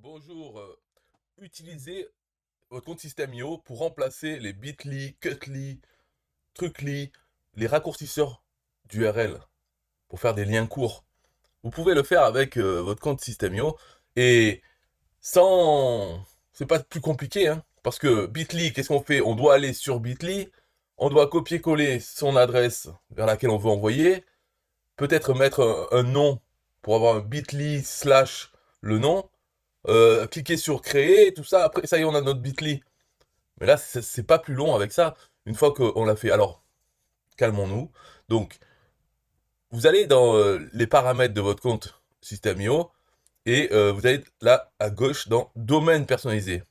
Bonjour, utilisez votre compte System.io pour remplacer les Bitly, Cutly, Trucly, les raccourcisseurs d'URL pour faire des liens courts. Vous pouvez le faire avec votre compte System.io et sans... C'est pas plus compliqué, hein, parce que Bitly, qu'est-ce qu'on fait? On doit aller sur Bitly, on doit copier-coller son adresse vers laquelle on veut envoyer, peut-être mettre un nom pour avoir un Bitly slash le nom, cliquer sur créer, tout ça, après ça y est, on a notre Bitly. Mais là, c'est pas plus long avec ça, une fois qu'on l'a fait. Alors, calmons-nous. Donc, vous allez dans les paramètres de votre compte System.io, et vous allez là, à gauche, dans domaine personnalisé.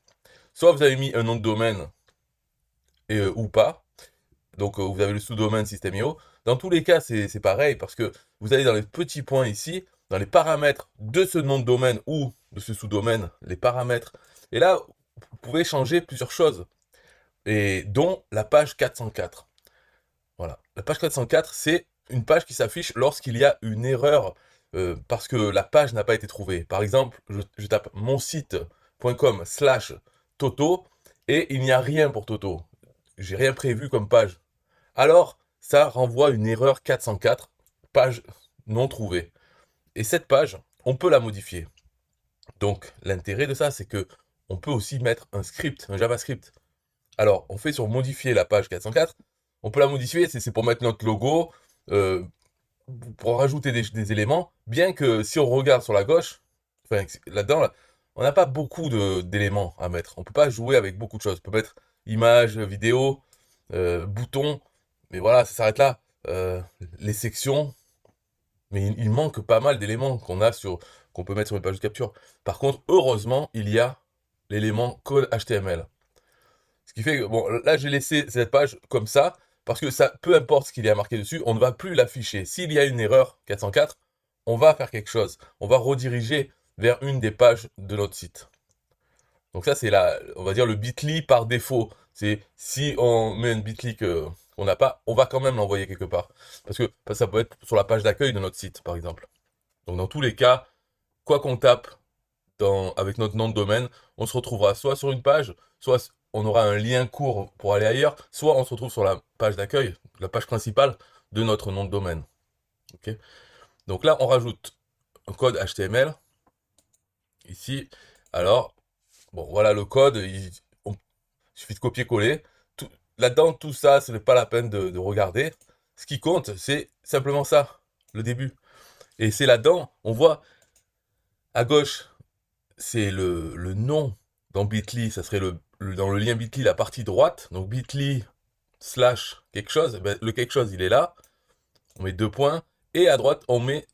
Soit vous avez mis un nom de domaine, ou pas, donc vous avez le sous-domaine System.io. Dans tous les cas, c'est pareil, parce que vous allez dans les petits points ici, dans les paramètres de ce nom de domaine ou de ce sous-domaine, les paramètres. Et là, vous pouvez changer plusieurs choses, et dont la page 404. Voilà. La page 404, c'est une page qui s'affiche lorsqu'il y a une erreur, parce que la page n'a pas été trouvée. Par exemple, je tape monsite.com/Toto, et il n'y a rien pour Toto. J'ai rien prévu comme page. Alors, ça renvoie une erreur 404, page non trouvée. Et cette page, on peut la modifier. Donc, l'intérêt de ça, c'est que on peut aussi mettre un script, un JavaScript. Alors, on fait sur modifier la page 404. On peut la modifier, c'est pour mettre notre logo, euh, pour rajouter des éléments. Bien que si on regarde sur la gauche, enfin, là-dedans, là, on n'a pas beaucoup d'éléments à mettre. On peut pas jouer avec beaucoup de choses. On peut mettre image, vidéo, bouton, mais voilà, ça s'arrête là. Les sections, mais il manque pas mal d'éléments qu'on peut mettre sur une page de capture. Par contre, heureusement, il y a l'élément code HTML. Ce qui fait que, bon, là, j'ai laissé cette page comme ça, parce que ça, peu importe ce qu'il y a marqué dessus, on ne va plus l'afficher. S'il y a une erreur 404, on va faire quelque chose. On va rediriger vers une des pages de notre site. Donc ça, c'est on va dire le Bitly par défaut. C'est si on met une Bitly qu'on n'a pas, on va quand même l'envoyer quelque part. Parce que ça peut être sur la page d'accueil de notre site, par exemple. Donc dans tous les cas, quoi qu'on tape avec notre nom de domaine, on se retrouvera soit sur une page, soit on aura un lien court pour aller ailleurs, soit on se retrouve sur la page d'accueil, la page principale de notre nom de domaine. Ok. Donc là, on rajoute un code HTML ici. Alors, bon, voilà le code. Il suffit de copier-coller. Là-dedans, tout ça, ce n'est pas la peine de regarder. Ce qui compte, c'est simplement ça, le début. Et c'est là-dedans, on voit à gauche, c'est le nom dans Bitly, ça serait dans le lien Bitly, la partie droite, donc Bitly slash quelque chose, ben, le quelque chose il est là, on met deux points, et à droite on met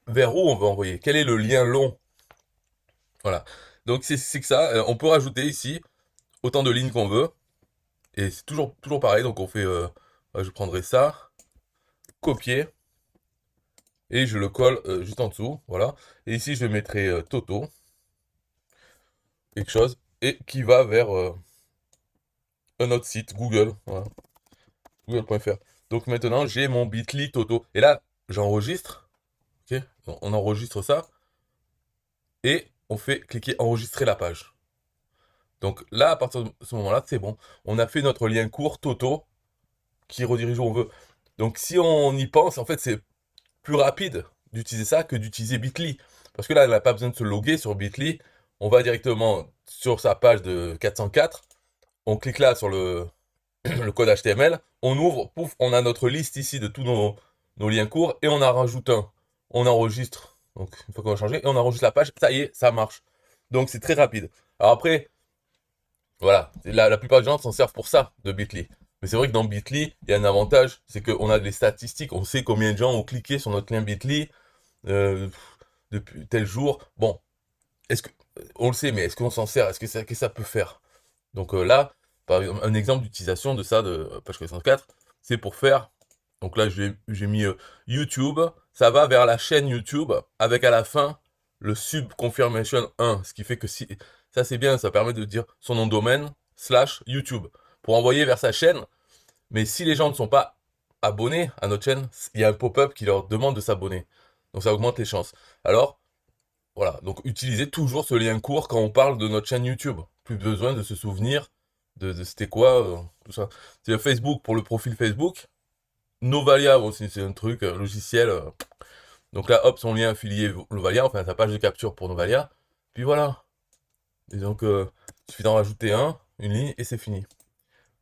vers où on veut envoyer, quel est le lien long, voilà. Donc c'est que ça, on peut rajouter ici autant de lignes qu'on veut, et c'est toujours pareil, donc on fait, je prendrai ça, copier, et je le colle juste en dessous, voilà, et ici je mettrai Toto, quelque chose, et qui va vers un autre site, Google, voilà. Google.fr. Donc maintenant, j'ai mon Bitly Toto. Et là, j'enregistre. Ok, on enregistre ça. Et on fait cliquer enregistrer la page. Donc là, à partir de ce moment-là, c'est bon. On a fait notre lien court Toto qui redirige où on veut. Donc si on y pense, en fait, c'est plus rapide d'utiliser ça que d'utiliser Bitly. Parce que là, elle n'a pas besoin de se loguer sur Bitly. On va directement sur sa page de 404. On clique là sur le code HTML, on ouvre, pouf, on a notre liste ici de tous nos liens courts, et on en rajoute un. On enregistre, donc une fois qu'on a changé, et on enregistre la page, ça y est, ça marche. Donc c'est très rapide. Alors après, voilà, la plupart des gens s'en servent pour ça, de Bitly. Mais c'est vrai que dans Bitly, il y a un avantage, c'est qu'on a des statistiques, on sait combien de gens ont cliqué sur notre lien Bitly euh, depuis tel jour. Bon, est-ce que on le sait, mais est-ce qu'on s'en sert? Qu'est-ce que ça peut faire? Donc là, par exemple, un exemple d'utilisation de ça, de page 404, c'est pour faire, donc là j'ai mis YouTube, ça va vers la chaîne YouTube, avec à la fin le sub confirmation 1, ce qui fait que si, ça c'est bien, ça permet de dire son nom de domaine, slash YouTube, pour envoyer vers sa chaîne, mais si les gens ne sont pas abonnés à notre chaîne, il y a un pop-up qui leur demande de s'abonner, donc ça augmente les chances. Alors, Voilà, donc utilisez toujours ce lien court quand on parle de notre chaîne YouTube. Plus besoin de se souvenir de c'était quoi, tout ça. C'est Facebook pour le profil Facebook. Novalia aussi, c'est un truc, logiciel. Donc là, hop, son lien affilié Novalia, enfin sa page de capture pour Novalia. Puis voilà. Et donc, il suffit d'en rajouter une ligne, et c'est fini.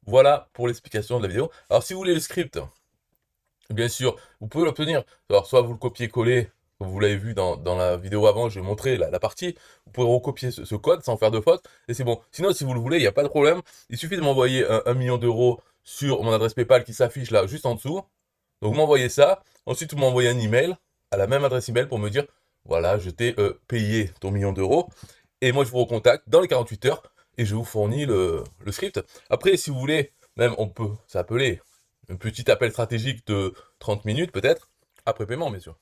Voilà pour l'explication de la vidéo. Alors, si vous voulez le script, bien sûr, vous pouvez l'obtenir. Alors, soit vous le copiez-collez, comme vous l'avez vu dans la vidéo avant, j'ai montré la partie. Vous pouvez recopier ce code sans faire de faute, et c'est bon. Sinon, si vous le voulez, il n'y a pas de problème. Il suffit de m'envoyer 1 million d'euros sur mon adresse PayPal qui s'affiche là, juste en dessous. Donc, vous m'envoyez ça. Ensuite, vous m'envoyez un email à la même adresse email pour me dire, voilà, je t'ai payé ton 1 million d'euros. Et moi, je vous recontacte dans les 48 heures et je vous fournis le script. Après, si vous voulez, même on peut s'appeler un petit appel stratégique de 30 minutes peut-être, après paiement, bien sûr.